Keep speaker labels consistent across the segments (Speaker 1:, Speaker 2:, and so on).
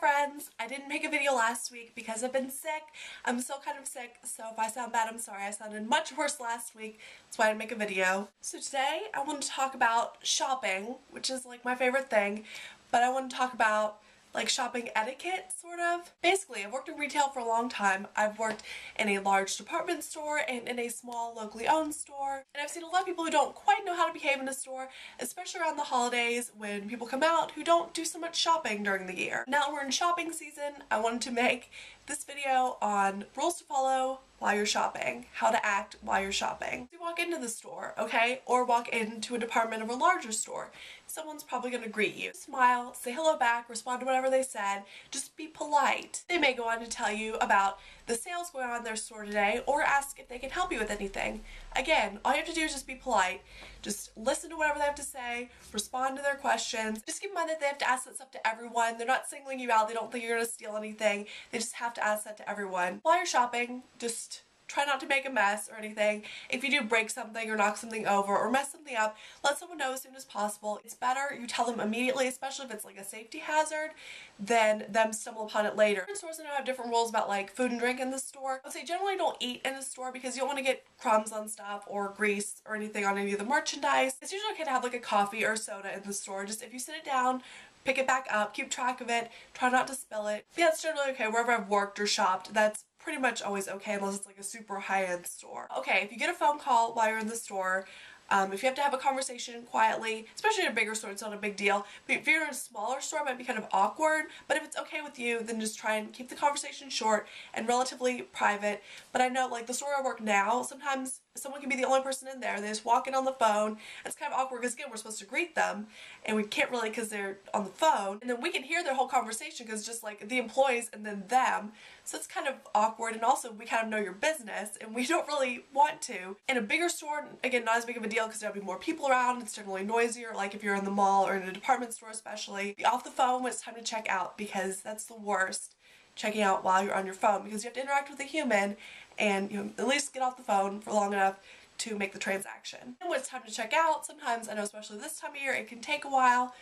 Speaker 1: friends! I didn't make a video last week because I've been sick. I'm still kind of sick, so if I sound bad, I'm sorry. I sounded much worse last week. That's why I didn't make a video. So today I want to talk about shopping, which is like my favorite thing, but I want to talk about like shopping etiquette, sort of. Basically, I've worked in retail for a long time. I've worked in a large department store and in a small locally owned store. And I've seen a lot of people who don't quite know how to behave in a store, especially around the holidays when people come out who don't do so much shopping during the year. Now that we're in shopping season, I wanted to make this video on rules to follow while you're shopping, how to act while you're shopping. You walk into the store, okay, or walk into a department of a larger store. Someone's probably going to greet you. Smile, say hello back, respond to whatever they said, just be polite. They may go on to tell you about the sales going on in their store today or ask if they can help you with anything. Again, all you have to do is just be polite. Just listen to whatever they have to say, respond to their questions. Just keep in mind that they have to ask that stuff to everyone. They're not singling you out. They don't think you're going to steal anything. They just have to ask that to everyone. While you're shopping, just try not to make a mess or anything. If you do break something or knock something over or mess something up, let someone know as soon as possible. It's better you tell them immediately, especially if it's like a safety hazard, than them stumble upon it later. Different stores I know have different rules about like food and drink in the store. I would say generally don't eat in a store because you don't want to get crumbs on stuff or grease or anything on any of the merchandise. It's usually okay to have like a coffee or soda in the store. Just if you sit it down, pick it back up, keep track of it, try not to spill it. Yeah, it's generally okay. Wherever I've worked or shopped, that's pretty much always okay unless it's like a super high-end store. Okay, if you get a phone call while you're in the store, if you have to have a conversation quietly, especially in a bigger store, it's not a big deal. But if you're in a smaller store, it might be kind of awkward. But if it's okay with you, then just try and keep the conversation short and relatively private. But I know, like, the store I work now, sometimes someone can be the only person in there. They just walk in on the phone. It's kind of awkward because, again, we're supposed to greet them, and we can't really because they're on the phone. And then we can hear their whole conversation because just, like, the employees and then them. So it's kind of awkward, and also we kind of know your business, and we don't really want to. In a bigger store, again, not as big of a deal because there'll be more people around. It's generally noisier, like if you're in the mall or in a department store especially. Be off the phone when it's time to check out because that's the worst. Checking out while you're on your phone because you have to interact with a human and you know, at least get off the phone for long enough to make the transaction. And when it's time to check out, sometimes, I know especially this time of year, it can take a while.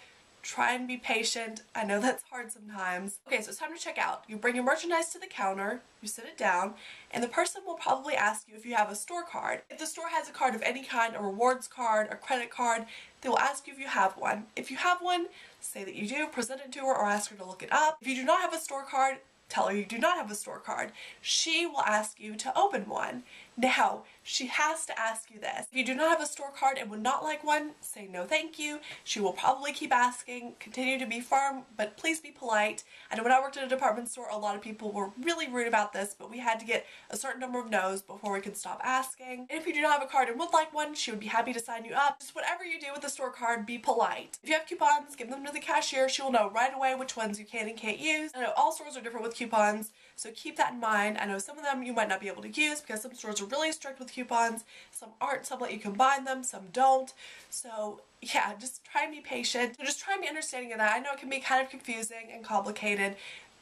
Speaker 1: Try and be patient. I know that's hard sometimes. Okay, so it's time to check out. You bring your merchandise to the counter, you sit it down, and the person will probably ask you if you have a store card. If the store has a card of any kind, a rewards card, a credit card, they will ask you if you have one. If you have one, say that you do, present it to her or ask her to look it up. If you do not have a store card, tell her you do not have a store card. She will ask you to open one. Now, she has to ask you this. If you do not have a store card and would not like one, say no thank you. She will probably keep asking, continue to be firm, but please be polite. I know when I worked at a department store, a lot of people were really rude about this, but we had to get a certain number of no's before we could stop asking. And if you do not have a card and would like one, she would be happy to sign you up. Just whatever you do with the store card, be polite. If you have coupons, give them to the cashier. She will know right away which ones you can and can't use. I know all stores are different with coupons, so keep that in mind. I know some of them you might not be able to use because some stores are really strict with coupons, some aren't, some let you combine them, some don't. So yeah, just try and be patient. So just try and be understanding of that. I know it can be kind of confusing and complicated.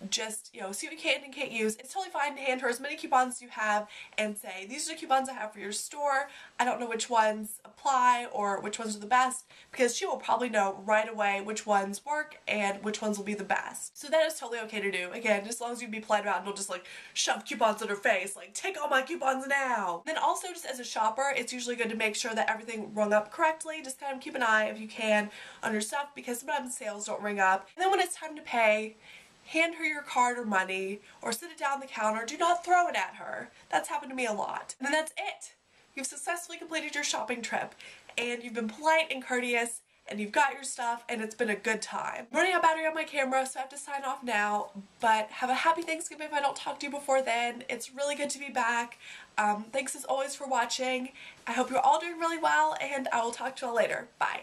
Speaker 1: Just, you know, see what you can and can't use. It's totally fine to hand her as many coupons as you have and say, these are the coupons I have for your store. I don't know which ones apply or which ones are the best, because she will probably know right away which ones work and which ones will be the best. So that is totally okay to do. Again, just as long as you be polite about it and don't just like shove coupons in her face, like take all my coupons now. Then also just as a shopper, it's usually good to make sure that everything rung up correctly. Just kind of keep an eye if you can on your stuff because sometimes sales don't ring up. And then when it's time to pay, hand her your card or money, or sit it down on the counter. Do not throw it at her. That's happened to me a lot. And then that's it. You've successfully completed your shopping trip, and you've been polite and courteous, and you've got your stuff, and it's been a good time. I'm running out of battery on my camera, so I have to sign off now, but have a happy Thanksgiving if I don't talk to you before then. It's really good to be back. Thanks as always for watching. I hope you're all doing really well, and I will talk to you all later. Bye.